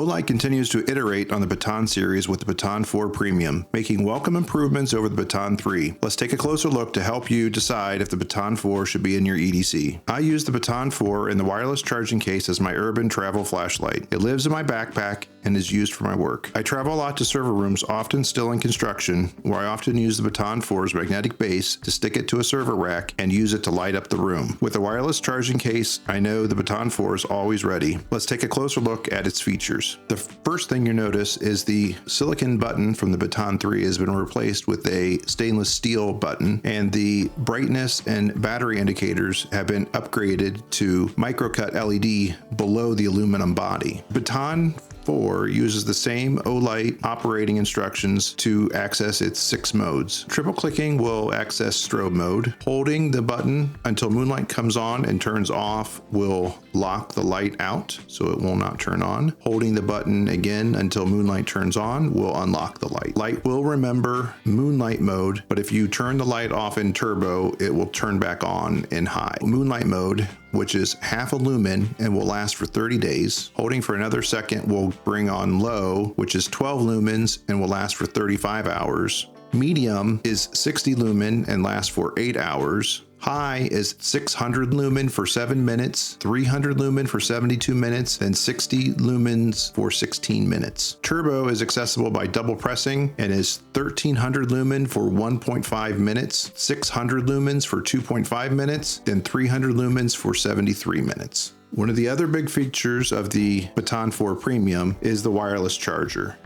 Olight continues to iterate on the Baton series with the Baton 4 Premium, making welcome improvements over the Baton 3. Let's take a closer look to help you decide if the Baton 4 should be in your EDC. I use the Baton 4 in the wireless charging case as my urban travel flashlight. It lives in my backpack and is used for my work. I travel a lot to server rooms, often still in construction, where I often use the Baton 4's magnetic base to stick it to a server rack and use it to light up the room. With a wireless charging case, I know the Baton 4 is always ready. Let's take a closer look at its features. The first thing you notice is the silicon button from the Baton 3 has been replaced with a stainless steel button, and the brightness and battery indicators have been upgraded to microcut LED below the aluminum body. Baton 4 uses the same Olight operating instructions to access its 6 modes. Triple clicking will access strobe mode. Holding the button until Moonlight comes on and turns off will lock the light out, so it will not turn on. Holding the button again until Moonlight turns on will unlock the light. Light will remember Moonlight mode, but if you turn the light off in turbo, it will turn back on in high. Moonlight mode, which is half a lumen and will last for 30 days. Holding for another second will bring on low, which is 12 lumens and will last for 35 hours. Medium is 60 lumen and lasts for 8 hours. High is 600 lumen for 7 minutes, 300 lumen for 72 minutes, and 60 lumens for 16 minutes. Turbo is accessible by double pressing and is 1300 lumen for 1.5 minutes, 600 lumens for 2.5 minutes, and 300 lumens for 73 minutes. One of the other big features of the Baton 4 Premium is the wireless charger.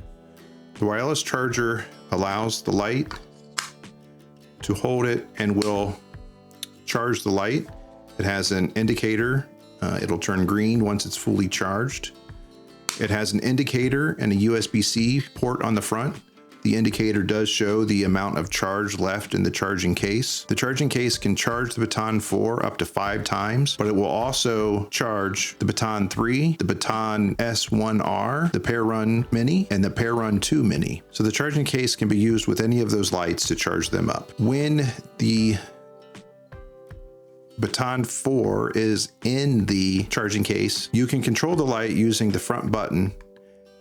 The wireless charger allows the light to hold it and will charge the light. It has an indicator. It'll turn green once it's fully charged. It has an indicator and a USB-C port on the front. The indicator does show the amount of charge left in the charging case. The charging case can charge the Baton 4 up to 5 times, but it will also charge the Baton 3, the Baton S1R, the Pair Run Mini, and the Pair Run 2 Mini. So the charging case can be used with any of those lights to charge them up. When the Baton 4 is in the charging case, you can control the light using the front button,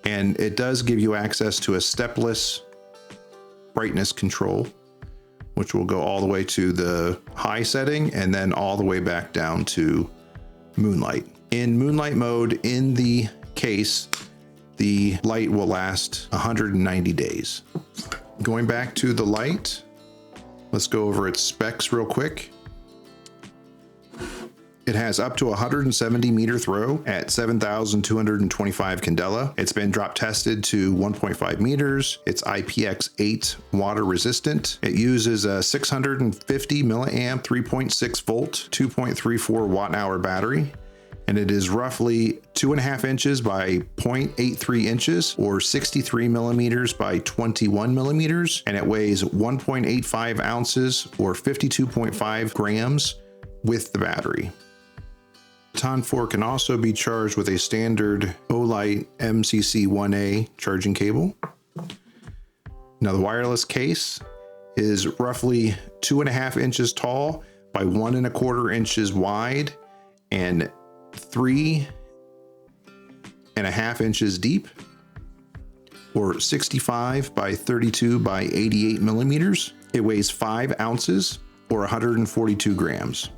and it does give you access to a stepless brightness control, which will go all the way to the high setting and then all the way back down to Moonlight. In Moonlight mode in the case, the light will last 190 days. Going back to the light, let's go over its specs real quick. It has up to 170 meter throw at 7,225 candela. It's been drop tested to 1.5 meters. It's IPX8 water resistant. It uses a 650 milliamp, 3.6 volt, 2.34 watt hour battery. And it is roughly 2.5 inches by 0.83 inches or 63 millimeters by 21 millimeters. And it weighs 1.85 ounces or 52.5 grams with the battery. Baton 4 can also be charged with a standard Olight MCC1A charging cable. Now the wireless case is roughly 2.5 inches tall by 1.25 inches wide and 3.5 inches deep, or 65 by 32 by 88 millimeters. It weighs 5 ounces or 142 grams.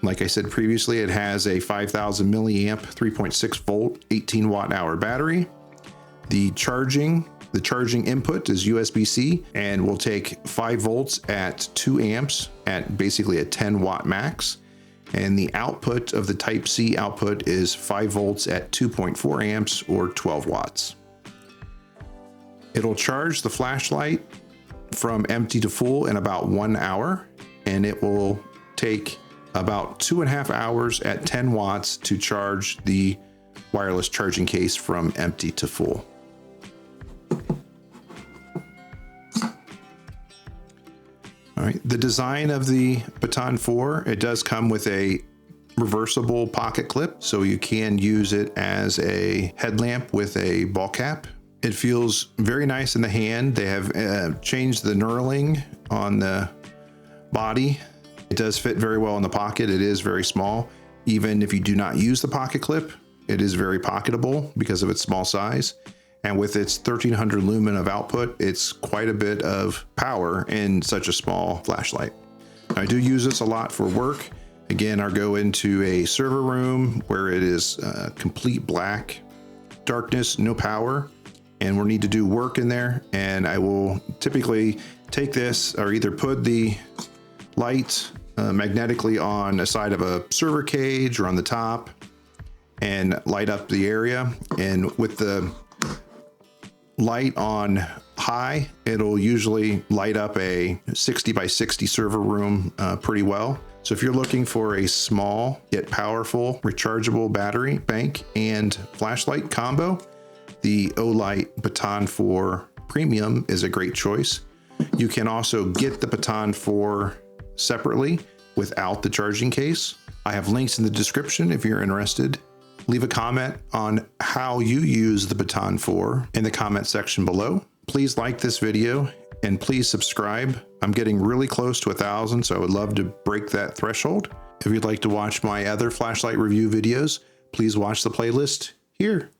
Like I said previously, it has a 5,000 milliamp, 3.6 volt, 18 watt hour battery. The charging input is USB-C and will take 5 volts at 2 amps at basically a 10 watt max. And the output of the Type-C output is 5 volts at 2.4 amps or 12 watts. It'll charge the flashlight from empty to full in about 1 hour, and it will take about 2.5 hours at 10 watts to charge the wireless charging case from empty to full. All right, the design of the Baton 4, it does come with a reversible pocket clip, so you can use it as a headlamp with a ball cap. It feels very nice in the hand. They have changed the knurling on the body. It does fit very well in the pocket. It is very small. Even if you do not use the pocket clip, It is very pocketable because of its small size. And with its 1300 lumen of output, it's quite a bit of power in such a small flashlight. I do use this a lot for work. Again, I'll go into a server room where it is complete black, darkness, no power, and we'll need to do work in there. And I will typically take this or either put the light magnetically on the side of a server cage or on the top and light up the area. And with the light on high, it'll usually light up a 60 by 60 server room pretty well. So if you're looking for a small yet powerful rechargeable battery bank and flashlight combo, the Olight Baton 4 Premium is a great choice. You can also get the Baton 4 separately without the charging case. I have links in the description if you're interested. Leave a comment on how you use the Baton 4 in the comment section below. Please like this video and please subscribe. I'm getting really close to 1,000, so I would love to break that threshold. If you'd like to watch my other flashlight review videos, please watch the playlist here.